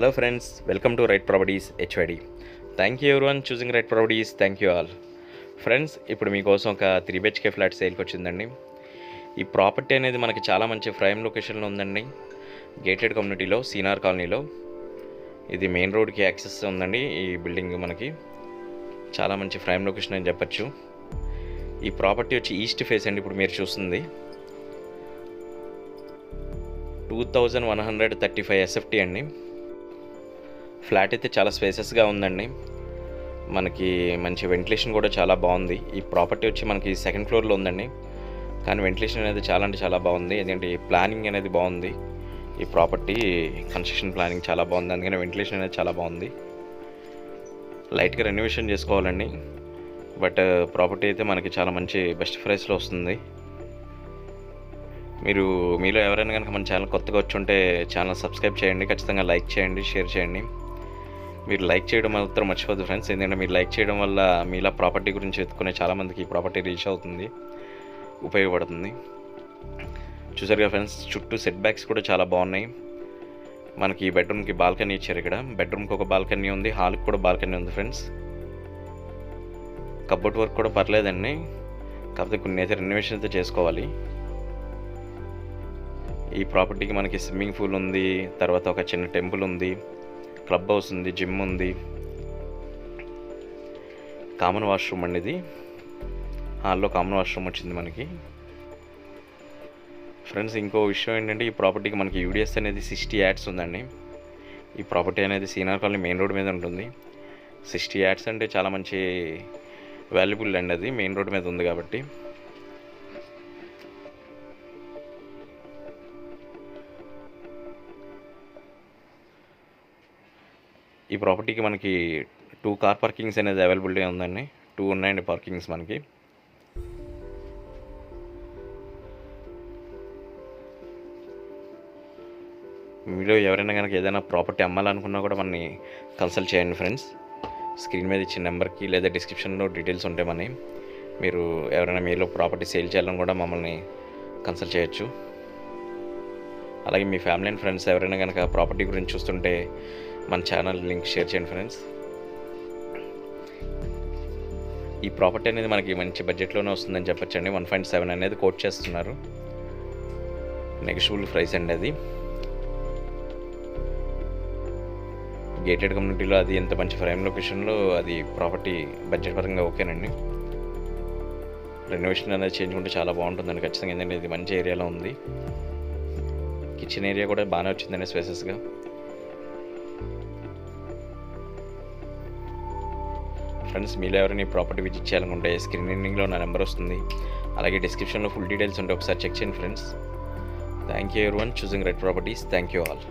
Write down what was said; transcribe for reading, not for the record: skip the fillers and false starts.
Hello friends, welcome to Right Properties HYD. Thank you everyone choosing Right Properties. Thank you all. Friends ఇప్పుడు మీకోసం ఒక 3 BHK flat సేల్కి వచ్చిందండి. ఈ property అనేది మనకి చాలా మంచి ప్రైమ్ లొకేషన్లో ఉందండి. గేటెడ్ కమ్యూనిటీలో సీనార్ కాలనీలో ఇది మెయిన్ రోడ్కి యాక్సెస్ ఉందండి. ఈ బిల్డింగ్ మనకి చాలా మంచి ప్రైమ్ లొకేషన్ అని చెప్పచ్చు. ఈ ప్రాపర్టీ వచ్చి ఈస్ట్ ఫేస్ అండి. ఇప్పుడు మీరు చూస్తుంది 2135 SFT అండి. ఫ్లాట్ అయితే చాలా స్పేసెస్గా ఉందండి. మనకి మంచి వెంటిలేషన్ కూడా చాలా బాగుంది. ఈ ప్రాపర్టీ వచ్చి మనకి సెకండ్ ఫ్లోర్లో ఉందండి, కానీ వెంటిలేషన్ అనేది చాలా అంటే చాలా బాగుంది. ఎందుకంటే ప్లానింగ్ అనేది బాగుంది. ఈ ప్రాపర్టీ కన్స్ట్రక్షన్ ప్లానింగ్ చాలా బాగుంది, అందుకని వెంటిలేషన్ అనేది చాలా బాగుంది. లైట్గా రెనోవేషన్ చేసుకోవాలండి, బట్ ప్రాపర్టీ అయితే మనకి చాలా మంచి బెస్ట్ ప్రైస్లో వస్తుంది. మీలో ఎవరైనా కనుక మన ఛానల్ కొత్తగా వచ్చి ఉంటే ఛానల్ సబ్స్క్రైబ్ చేయండి, ఖచ్చితంగా లైక్ చేయండి, షేర్ చేయండి. మీరు లైక్ చేయడం మాత్రం మర్చిపోద్దు ఫ్రెండ్స్, ఎందుకంటే మీరు లైక్ చేయడం వల్ల మీలా ప్రాపర్టీ గురించి ఎత్తుకునే చాలామందికి ఈ ప్రాపర్టీ రీచ్ అవుతుంది, ఉపయోగపడుతుంది. చూసారుగా ఫ్రెండ్స్, చుట్టూ సెట్ బ్యాక్స్ కూడా చాలా బాగున్నాయి. మనకి ఈ బెడ్రూమ్కి బాల్కనీ ఇచ్చారు. ఇక్కడ బెడ్రూమ్కి ఒక బాల్కనీ ఉంది, హాల్కి కూడా బాల్కనీ ఉంది ఫ్రెండ్స్. కబోర్డ్ వర్క్ కూడా పర్లేదండి, కాకపోతే కొన్ని అయితే రెనోవేషన్ అయితే చేసుకోవాలి. ఈ ప్రాపర్టీకి మనకి స్విమ్మింగ్ పూల్ ఉంది, తర్వాత ఒక చిన్న టెంపుల్ ఉంది, క్లబ్ హౌస్ ఉంది, జిమ్ ఉంది, కామన్ వాష్రూమ్ అండి. ఇది హాల్లో కామన్ వాష్రూమ్ వచ్చింది మనకి. ఫ్రెండ్స్, ఇంకో విషయం ఏంటంటే ఈ ప్రాపర్టీకి మనకి యూడిఎస్ అనేది 60 యాడ్స్ ఉందండి. ఈ ప్రాపర్టీ అనేది సీనార్ కాలనీ మెయిన్ రోడ్ మీద ఉంటుంది. 60 యాడ్స్ అంటే చాలా మంచి వాల్యుబుల్ అండి, అది మెయిన్ రోడ్ మీద ఉంది కాబట్టి. ఈ ప్రాపర్టీకి మనకి 2 కార్ పార్కింగ్స్ అనేది అవైలబిలిటీ ఉందండి. 2 ఉన్నాయండి పార్కింగ్స్ మనకి. మీలో ఎవరైనా కనుక ఏదైనా ప్రాపర్టీ అమ్మాలనుకున్నా కూడా మనని కన్సల్ట్ చేయండి ఫ్రెండ్స్. స్క్రీన్ మీద ఇచ్చిన నెంబర్కి లేదా డిస్క్రిప్షన్లో డీటెయిల్స్ ఉంటాయి మనవి. మీరు ఎవరైనా మీలో ప్రాపర్టీ సేల్ చేయాలని కూడా మమ్మల్ని కన్సల్ట్ చేయొచ్చు. అలాగే మీ ఫ్యామిలీ అండ్ ఫ్రెండ్స్ ఎవరైనా కనుక ప్రాపర్టీ గురించి చూస్తుంటే మన ఛానల్ లింక్ షేర్ చేయండి ఫ్రెండ్స్. ఈ ప్రాపర్టీ అనేది మనకి మంచి బడ్జెట్లోనే వస్తుందని చెప్పొచ్చండి. 1.7 అనేది కోట్ చేస్తున్నారు, నెగోషియబుల్ ప్రైస్ అండి. అది గేటెడ్ కమ్యూనిటీలో అది ఎంత మంచి ప్రైమ్ లొకేషన్లో అది ప్రాపర్టీ బడ్జెట్ పరంగా ఓకేనండి. రెనోవేషన్ అనేది చేయించుకుంటే చాలా బాగుంటుందండి ఖచ్చితంగా, ఎందుకంటే ఇది మంచి ఏరియాలో ఉంది. కిచెన్ ఏరియా కూడా బాగానే వచ్చిందండి స్పేసెస్గా. ఫ్రెండ్స్, మీలో ఎవరైనా ప్రాపర్టీ విజిట్ చేయాలనుకుంటే స్క్రీనింగ్లో నా నెంబర్ వస్తుంది, అలాగే డిస్క్రిప్షన్లో ఫుల్ డీటెయిల్స్ ఉంటే ఒకసారి చెక్ చేయండి friends. Thank you everyone choosing right properties. Thank you all.